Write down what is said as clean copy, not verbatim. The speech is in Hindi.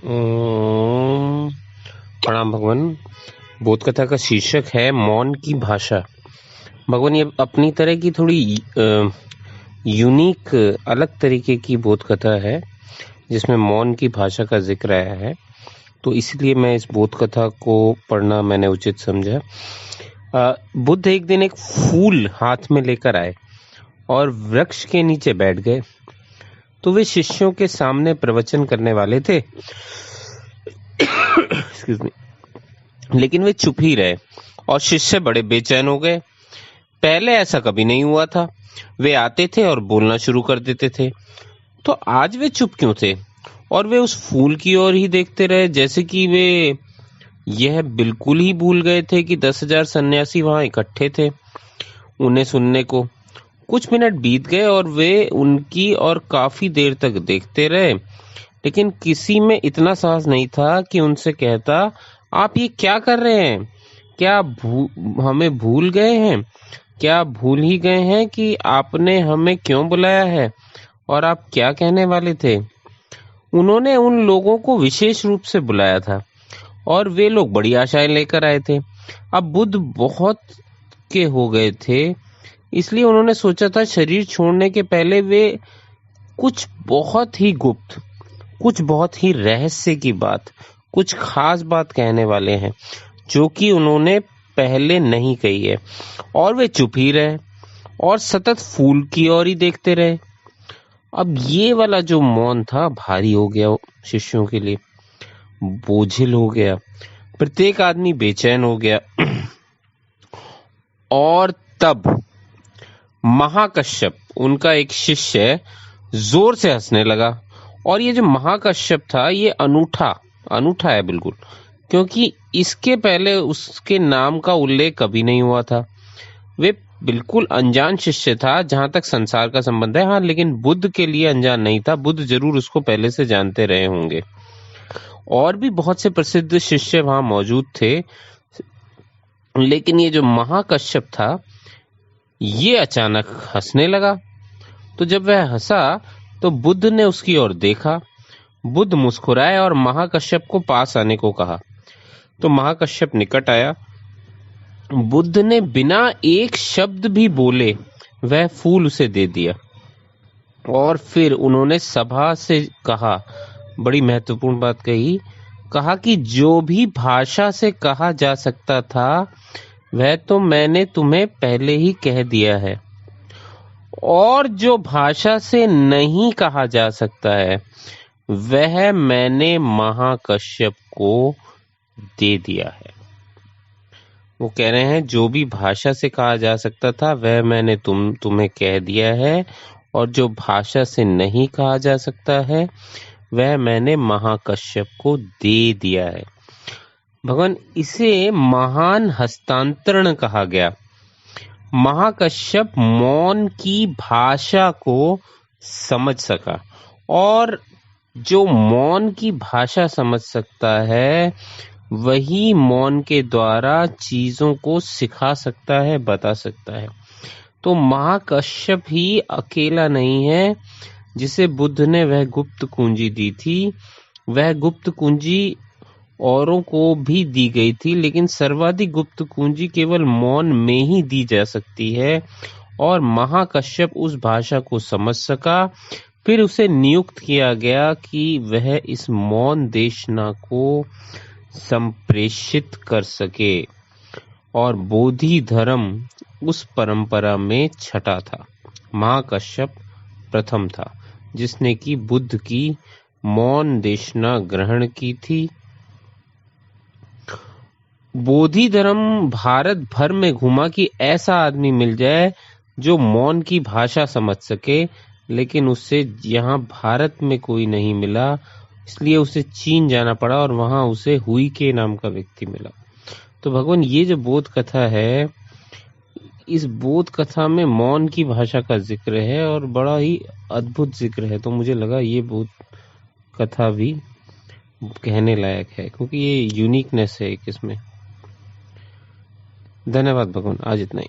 ओम, प्रणाम भगवान। बोध कथा का शीर्षक है मौन की भाषा। भगवान, ये अपनी तरह की थोड़ी यूनिक अलग तरीके की बोध कथा है जिसमें मौन की भाषा का जिक्र आया है, तो इसलिए मैं इस बोध कथा को पढ़ना मैंने उचित समझा। बुद्ध एक दिन एक फूल हाथ में लेकर आए और वृक्ष के नीचे बैठ गए। तो वे शिष्यों के सामने प्रवचन करने वाले थे एक्सक्यूज मी, लेकिन वे चुप ही रहे और शिष्य बड़े बेचैन हो गए। पहले ऐसा कभी नहीं हुआ था। वे आते थे और बोलना शुरू कर देते थे, तो आज वे चुप क्यों थे? और वे उस फूल की ओर ही देखते रहे, जैसे कि वे यह बिल्कुल ही भूल गए थे कि 10,000 सन्यासी वहां इकट्ठे थे उन्हें सुनने को। कुछ मिनट बीत गए और वे उनकी और काफी देर तक देखते रहे, लेकिन किसी में इतना साहस नहीं था कि उनसे कहता, आप ये क्या कर रहे हैं? क्या हमें भूल गए हैं? क्या भूल ही गए हैं कि आपने हमें क्यों बुलाया है और आप क्या कहने वाले थे? उन्होंने उन लोगों को विशेष रूप से बुलाया था और वे लोग बड़ी आशाएं लेकर आए थे। अब बुद्ध बहुत के हो गए थे, इसलिए उन्होंने सोचा था शरीर छोड़ने के पहले वे कुछ बहुत ही गुप्त, कुछ बहुत ही रहस्य की बात, कुछ खास बात कहने वाले हैं जो कि उन्होंने पहले नहीं कही है। और वे चुप ही रहे और सतत फूल की ओर ही देखते रहे। अब ये वाला जो मौन था भारी हो गया शिष्यों के लिए, बोझिल हो गया। प्रत्येक आदमी बेचैन हो गया। और तब महाकश्यप, उनका एक शिष्य, जोर से हंसने लगा। और ये जो महाकश्यप था ये अनूठा है बिल्कुल, क्योंकि इसके पहले उसके नाम का उल्लेख कभी नहीं हुआ था। वे बिल्कुल अनजान शिष्य था जहां तक संसार का संबंध है। हाँ, लेकिन बुद्ध के लिए अनजान नहीं था, बुद्ध जरूर उसको पहले से जानते रहे होंगे। और भी बहुत से प्रसिद्ध शिष्य वहां मौजूद थे, लेकिन ये जो महाकश्यप था ये अचानक हंसने लगा। तो जब वह हंसा तो बुद्ध ने उसकी ओर देखा। बुद्ध मुस्कुराए और महाकश्यप को पास आने को कहा। तो महाकश्यप निकट आया। बुद्ध ने बिना एक शब्द भी बोले वह फूल उसे दे दिया। और फिर उन्होंने सभा से कहा, बड़ी महत्वपूर्ण बात कहा कि जो भी भाषा से कहा जा सकता था वह तो मैंने तुम्हें पहले ही कह दिया है, और जो भाषा से नहीं कहा जा सकता है वह मैंने महाकश्यप को दे दिया है। वो कह रहे हैं जो भी भाषा से कहा जा सकता था वह मैंने तुम्हें कह दिया है, और जो भाषा से नहीं कहा जा सकता है वह मैंने महाकश्यप को दे दिया है। भगवान, इसे महान हस्तांतरण कहा गया। महाकश्यप मौन की भाषा को समझ सका, और जो मौन की भाषा समझ सकता है वही मौन के द्वारा चीजों को सिखा सकता है, बता सकता है। तो महाकश्यप ही अकेला नहीं है जिसे बुद्ध ने वह गुप्त कुंजी दी थी। वह गुप्त कुंजी औरों को भी दी गई थी, लेकिन सर्वाधिक गुप्त कुंजी केवल मौन में ही दी जा सकती है। और महाकश्यप उस भाषा को समझ सका। फिर उसे नियुक्त किया गया कि वह इस मौन देशना को संप्रेषित कर सके, और बोधि धर्म उस परंपरा में छठा था। महाकश्यप प्रथम था जिसने कि बुद्ध की मौन देशना ग्रहण की थी। बोधि धर्म भारत भर में घुमा कि ऐसा आदमी मिल जाए जो मौन की भाषा समझ सके, लेकिन उससे यहाँ भारत में कोई नहीं मिला, इसलिए उसे चीन जाना पड़ा और वहां उसे हुई के नाम का व्यक्ति मिला। तो भगवान, ये जो बोध कथा है, इस बोध कथा में मौन की भाषा का जिक्र है और बड़ा ही अद्भुत जिक्र है। तो मुझे लगा ये बोध कथा भी कहने लायक है, क्योंकि ये यूनिकनेस है एक इसमें। धन्यवाद भगवान, आज इतना ही।